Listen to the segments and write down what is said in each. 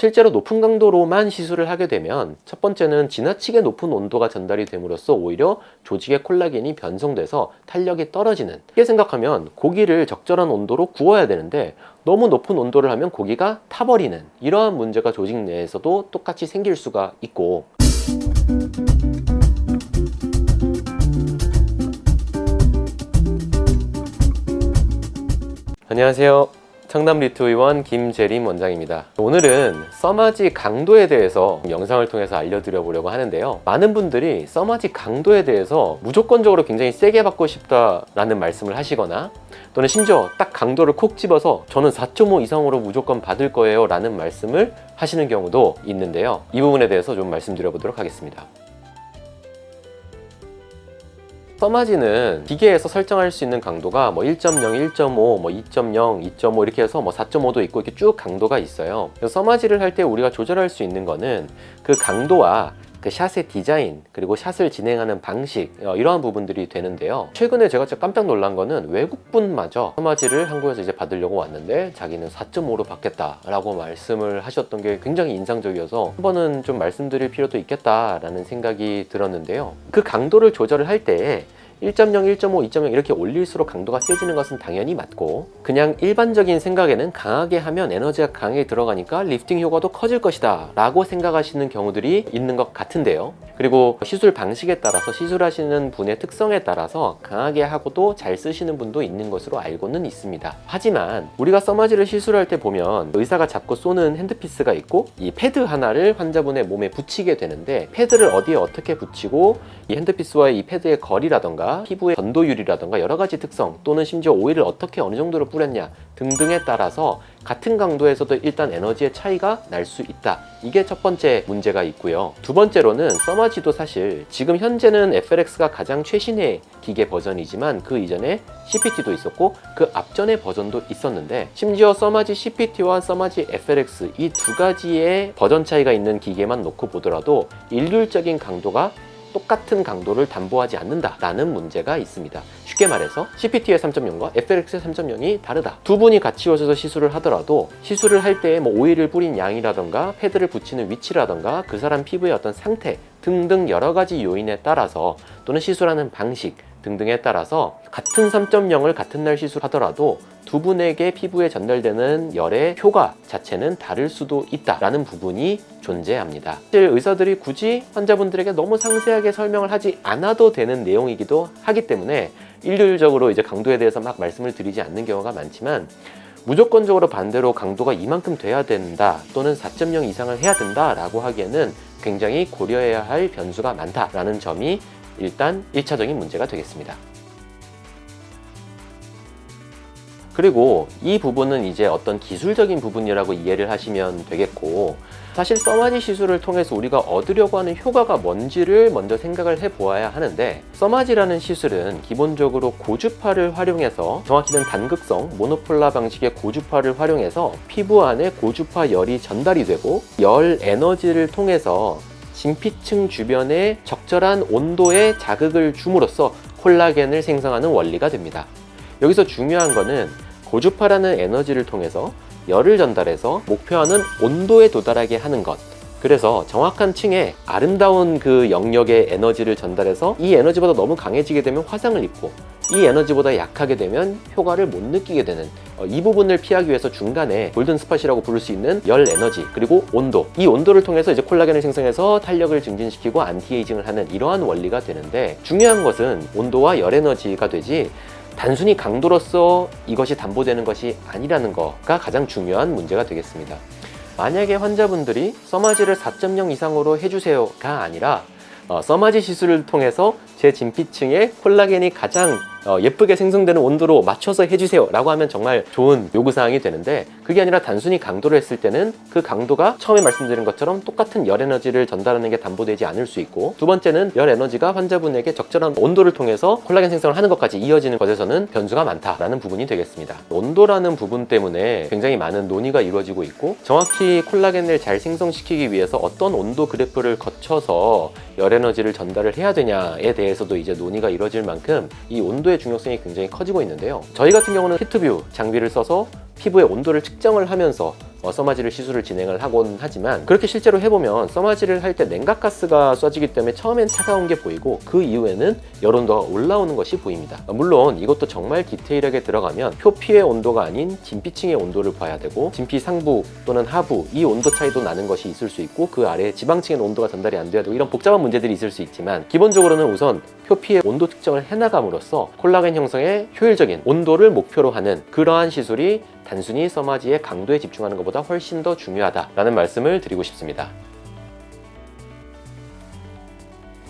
실제로 높은 강도로만 시술을 하게 되면 첫 번째는 지나치게 높은 온도가 전달이 됨으로써 오히려 조직의 콜라겐이 변성돼서 탄력이 떨어지는, 이렇게 생각하면 고기를 적절한 온도로 구워야 되는데 너무 높은 온도를 하면 고기가 타버리는 이러한 문제가 조직 내에서도 똑같이 생길 수가 있고, 안녕하세요. 청담 리투의원 김재림 원장입니다. 오늘은 써마지 강도에 대해서 영상을 통해서 알려드려 보려고 하는데요. 많은 분들이 써마지 강도에 대해서 무조건적으로 굉장히 세게 받고 싶다라는 말씀을 하시거나, 또는 심지어 딱 강도를 콕 집어서 저는 4.5 이상으로 무조건 받을 거예요 라는 말씀을 하시는 경우도 있는데요. 이 부분에 대해서 좀 말씀드려 보도록 하겠습니다. 써마지는 기계에서 설정할 수 있는 강도가 1.0, 1.5, 2.0, 2.5 이렇게 해서 4.5도 있고 이렇게 쭉 강도가 있어요. 그래서 써마지를 할 때 우리가 조절할 수 있는 거는 그 강도와 그 샷의 디자인, 그리고 샷을 진행하는 방식, 이러한 부분들이 되는데요. 최근에 제가 진짜 깜짝 놀란 거는 외국분마저 써마지를 한국에서 이제 받으려고 왔는데 자기는 4.5로 받겠다라고 말씀을 하셨던 게 굉장히 인상적이어서 한 번은 좀 말씀드릴 필요도 있겠다라는 생각이 들었는데요. 그 강도를 조절을 할 때 1.0, 1.5, 2.0 이렇게 올릴수록 강도가 세지는 것은 당연히 맞고, 그냥 일반적인 생각에는 강하게 하면 에너지가 강하게 들어가니까 리프팅 효과도 커질 것이다 라고 생각하시는 경우들이 있는 것 같은데요. 그리고 시술 방식에 따라서, 시술하시는 분의 특성에 따라서 강하게 하고도 잘 쓰시는 분도 있는 것으로 알고는 있습니다. 하지만 우리가 써마지를 시술할 때 보면 의사가 잡고 쏘는 핸드피스가 있고 이 패드 하나를 환자분의 몸에 붙이게 되는데, 패드를 어디에 어떻게 붙이고 이 핸드피스와의 이 패드의 거리라던가 피부의 전도율이라던가 여러 가지 특성, 또는 심지어 오일을 어떻게 어느 정도로 뿌렸냐 등등에 따라서 같은 강도에서도 일단 에너지의 차이가 날 수 있다. 이게 첫 번째 문제가 있고요. 두 번째로는 써마지도 사실 지금 현재는 FLX가 가장 최신의 기계 버전이지만 그 이전에 CPT도 있었고 그 앞전의 버전도 있었는데, 심지어 써마지 CPT와 써마지 FLX 이 두 가지의 버전 차이가 있는 기계만 놓고 보더라도 일률적인 강도가 똑같은 강도를 담보하지 않는다라는 문제가 있습니다. 쉽게 말해서 CPT의 3.0과 FLX의 3.0이 다르다. 두 분이 같이 오셔서 시술을 하더라도 시술을 할 때 오일을 뿌린 양이라던가 패드를 붙이는 위치라던가 그 사람 피부의 어떤 상태 등등 여러 가지 요인에 따라서, 또는 시술하는 방식 등등에 따라서 같은 3.0을 같은 날 시술하더라도 두 분에게 피부에 전달되는 열의 효과 자체는 다를 수도 있다라는 부분이 존재합니다. 사실 의사들이 굳이 환자분들에게 너무 상세하게 설명을 하지 않아도 되는 내용이기도 하기 때문에 일률적으로 이제 강도에 대해서 막 말씀을 드리지 않는 경우가 많지만, 무조건적으로 반대로 강도가 이만큼 돼야 된다, 또는 4.0 이상을 해야 된다 라고 하기에는 굉장히 고려해야 할 변수가 많다라는 점이 일단 1차적인 문제가 되겠습니다. 그리고 이 부분은 이제 어떤 기술적인 부분이라고 이해를 하시면 되겠고, 사실 써마지 시술을 통해서 우리가 얻으려고 하는 효과가 뭔지를 먼저 생각을 해보아야 하는데, 써마지라는 시술은 기본적으로 고주파를 활용해서, 정확히는 단극성 모노폴라 방식의 고주파를 활용해서 피부 안에 고주파 열이 전달이 되고, 열 에너지를 통해서 진피층 주변에 적절한 온도의 자극을 줌으로써 콜라겐을 생성하는 원리가 됩니다. 여기서 중요한 거는 고주파라는 에너지를 통해서 열을 전달해서 목표하는 온도에 도달하게 하는 것. 그래서 정확한 층에 아름다운 그 영역의 에너지를 전달해서 이 에너지보다 너무 강해지게 되면 화상을 입고, 이 에너지보다 약하게 되면 효과를 못 느끼게 되는, 이 부분을 피하기 위해서 중간에 골든 스팟이라고 부를 수 있는 열 에너지, 그리고 온도, 이 온도를 통해서 이제 콜라겐을 생성해서 탄력을 증진시키고 안티에이징을 하는 이러한 원리가 되는데, 중요한 것은 온도와 열 에너지가 되지 단순히 강도로서 이것이 담보되는 것이 아니라는 거가 가장 중요한 문제가 되겠습니다. 만약에 환자분들이 써마지를 4.0 이상으로 해주세요가 아니라 써마지 시술을 통해서 제 진피층에 콜라겐이 가장 예쁘게 생성되는 온도로 맞춰서 해주세요 라고 하면 정말 좋은 요구사항이 되는데, 그게 아니라 단순히 강도를 했을 때는 그 강도가 처음에 말씀드린 것처럼 똑같은 열 에너지를 전달하는 게 담보되지 않을 수 있고, 두 번째는 열 에너지가 환자분에게 적절한 온도를 통해서 콜라겐 생성을 하는 것까지 이어지는 것에서는 변수가 많다라는 부분이 되겠습니다. 온도라는 부분 때문에 굉장히 많은 논의가 이루어지고 있고, 정확히 콜라겐을 잘 생성시키기 위해서 어떤 온도 그래프를 거쳐서 열 에너지를 전달을 해야 되냐에 대해서도 이제 논의가 이루어질 만큼 이 온도의 중요성이 굉장히 커지고 있는데요. 저희 같은 경우는 히트뷰 장비를 써서 피부의 온도를 측정을 하면서 써마지를 시술을 진행을 하곤 하지만, 그렇게 실제로 해보면 써마지를 할 때 냉각가스가 쏴지기 때문에 처음엔 차가운 게 보이고 그 이후에는 열 온도가 올라오는 것이 보입니다. 물론 이것도 정말 디테일하게 들어가면 표피의 온도가 아닌 진피층의 온도를 봐야 되고, 진피 상부 또는 하부 이 온도 차이도 나는 것이 있을 수 있고, 그 아래 지방층의 온도가 전달이 안 돼야 되고, 이런 복잡한 문제들이 있을 수 있지만, 기본적으로는 우선 표피의 온도 특정을 해나감으로써 콜라겐 형성의 효율적인 온도를 목표로 하는 그러한 시술이 단순히 써마지의 강도에 집중하는 것보다 훨씬 더 중요하다라는 말씀을 드리고 싶습니다.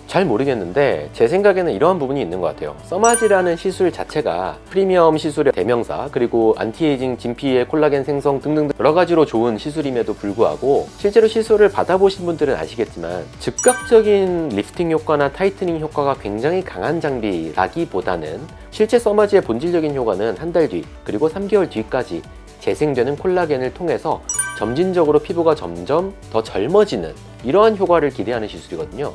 잘 모르겠는데 제 생각에는 이러한 부분이 있는 것 같아요. 써마지라는 시술 자체가 프리미엄 시술의 대명사, 그리고 안티에이징, 진피의 콜라겐 생성 등등 여러 가지로 좋은 시술임에도 불구하고, 실제로 시술을 받아보신 분들은 아시겠지만 즉각적인 리프팅 효과나 타이트닝 효과가 굉장히 강한 장비라기보다는 실제 써마지의 본질적인 효과는 한 달 뒤 그리고 3개월 뒤까지 재생되는 콜라겐을 통해서 점진적으로 피부가 점점 더 젊어지는 이러한 효과를 기대하는 시술이거든요.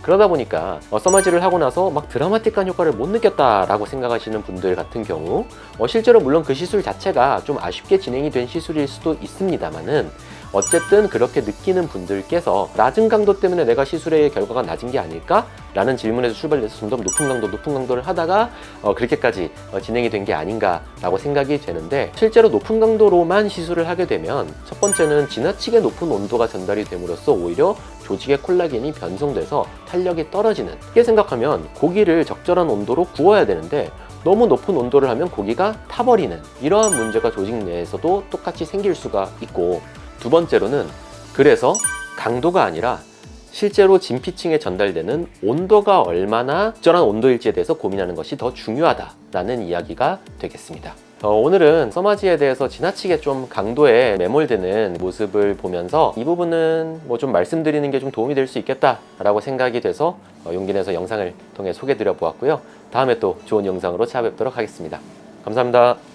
그러다 보니까 써마지를 하고 나서 막 드라마틱한 효과를 못 느꼈다라고 생각하시는 분들 같은 경우, 실제로 물론 그 시술 자체가 좀 아쉽게 진행이 된 시술일 수도 있습니다만은, 어쨌든 그렇게 느끼는 분들께서 낮은 강도 때문에 내가 시술의 결과가 낮은 게 아닐까? 라는 질문에서 출발해서 점점 높은 강도를 하다가 그렇게까지 진행이 된 게 아닌가 라고 생각이 되는데, 실제로 높은 강도로만 시술을 하게 되면 첫 번째는 지나치게 높은 온도가 전달이 됨으로써 오히려 조직의 콜라겐이 변성돼서 탄력이 떨어지는, 이렇게 생각하면 고기를 적절한 온도로 구워야 되는데 너무 높은 온도를 하면 고기가 타버리는 이러한 문제가 조직 내에서도 똑같이 생길 수가 있고, 두 번째로는 그래서 강도가 아니라 실제로 진피층에 전달되는 온도가 얼마나 적절한 온도일지에 대해서 고민하는 것이 더 중요하다라는 이야기가 되겠습니다. 오늘은 써마지에 대해서 지나치게 좀 강도에 매몰되는 모습을 보면서 이 부분은 뭐 좀 말씀드리는 게 좀 도움이 될 수 있겠다라고 생각이 돼서 용기 내서 영상을 통해 소개드려 보았고요. 다음에 또 좋은 영상으로 찾아뵙도록 하겠습니다. 감사합니다.